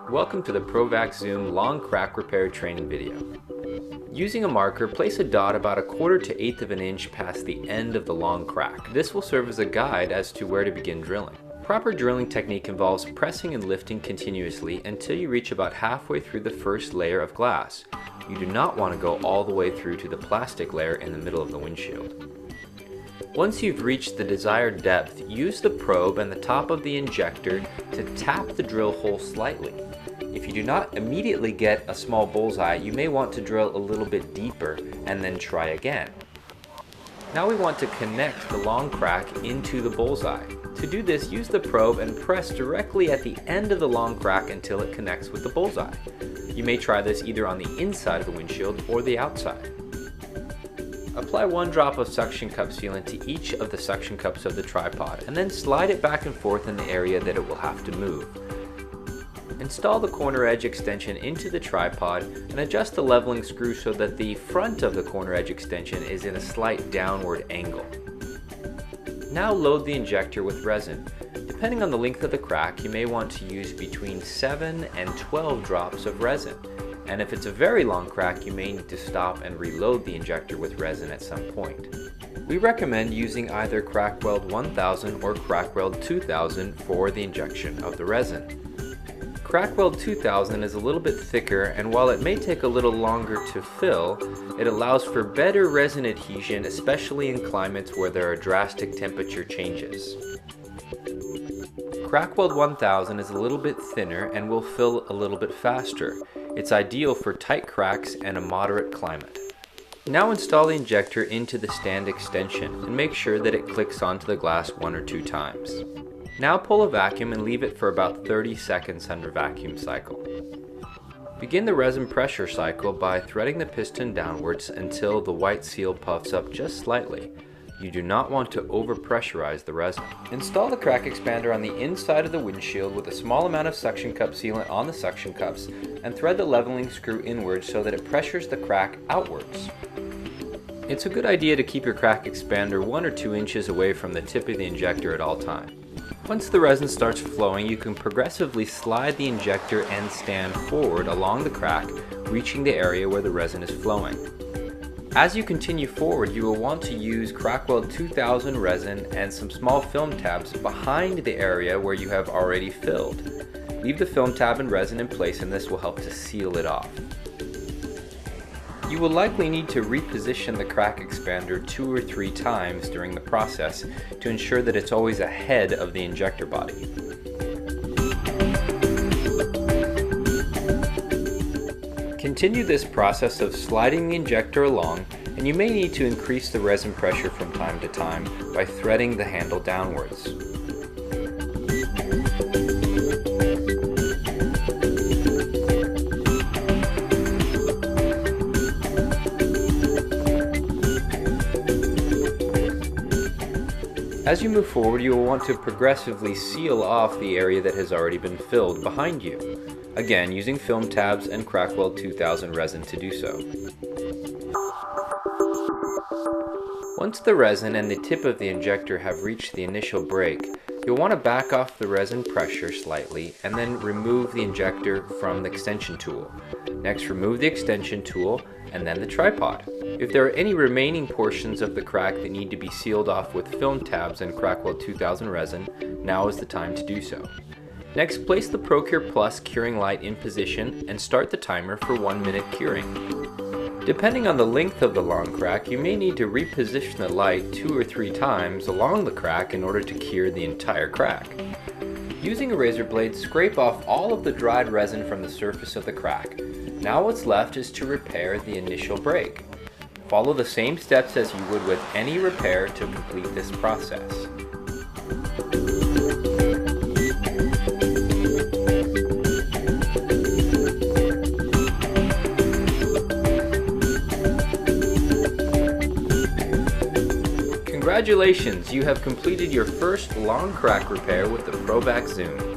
Welcome to the ProVac Zoom long crack repair training video. Using a marker, place a dot about 1/4 to 1/8 of an inch past the end of the long crack. This will serve as a guide as to where to begin drilling. Proper drilling technique involves pressing and lifting continuously until you reach about halfway through the first layer of glass. You do not want to go all the way through to the plastic layer in the middle of the windshield. Once you've reached the desired depth, use the probe and the top of the injector to tap the drill hole slightly. If you do not immediately get a small bullseye, you may want to drill a little bit deeper and then try again. Now we want to connect the long crack into the bullseye. To do this, use the probe and press directly at the end of the long crack until it connects with the bullseye. You may try this either on the inside of the windshield or the outside. Apply 1 drop of suction cup sealant to each of the suction cups of the tripod and then slide it back and forth in the area that it will have to move. Install the corner edge extension into the tripod and adjust the leveling screw so that the front of the corner edge extension is in a slight downward angle. Now load the injector with resin. Depending on the length of the crack, you may want to use between 7 and 12 drops of resin. And if it's a very long crack, you may need to stop and reload the injector with resin at some point. We recommend using either Crackweld 1000 or Crackweld 2000 for the injection of the resin. Crackweld 2000 is a little bit thicker, and while it may take a little longer to fill, it allows for better resin adhesion, especially in climates where there are drastic temperature changes. Crackweld 1000 is a little bit thinner and will fill a little bit faster. It's ideal for tight cracks and a moderate climate. Now install the injector into the stand extension and make sure that it clicks onto the glass 1 or 2 times. Now pull a vacuum and leave it for about 30 seconds under vacuum cycle. Begin the resin pressure cycle by threading the piston downwards until the white seal puffs up just slightly. You do not want to overpressurize the resin. Install the crack expander on the inside of the windshield with a small amount of suction cup sealant on the suction cups and thread the leveling screw inwards so that it pressures the crack outwards. It's a good idea to keep your crack expander 1 or 2 inches away from the tip of the injector at all times. Once the resin starts flowing, you can progressively slide the injector end stand forward along the crack, reaching the area where the resin is flowing. As you continue forward, you will want to use Crackweld 2000 resin and some small film tabs behind the area where you have already filled. Leave the film tab and resin in place, and this will help to seal it off. You will likely need to reposition the crack expander 2 or 3 times during the process to ensure that it's always ahead of the injector body. Continue this process of sliding the injector along, and you may need to increase the resin pressure from time to time by threading the handle downwards. As you move forward, you will want to progressively seal off the area that has already been filled behind you. Again, using film tabs and Crackweld 2000 resin to do so. Once the resin and the tip of the injector have reached the initial break, you'll want to back off the resin pressure slightly and then remove the injector from the extension tool. Next, remove the extension tool and then the tripod. If there are any remaining portions of the crack that need to be sealed off with film tabs and Crackweld 2000 resin, now is the time to do so. Next, place the ProCure Plus curing light in position and start the timer for 1 minute curing. Depending on the length of the long crack, you may need to reposition the light 2 or 3 times along the crack in order to cure the entire crack. Using a razor blade, scrape off all of the dried resin from the surface of the crack. Now what's left is to repair the initial break. Follow the same steps as you would with any repair to complete this process. Congratulations, you have completed your first long crack repair with the ProVac Zoom.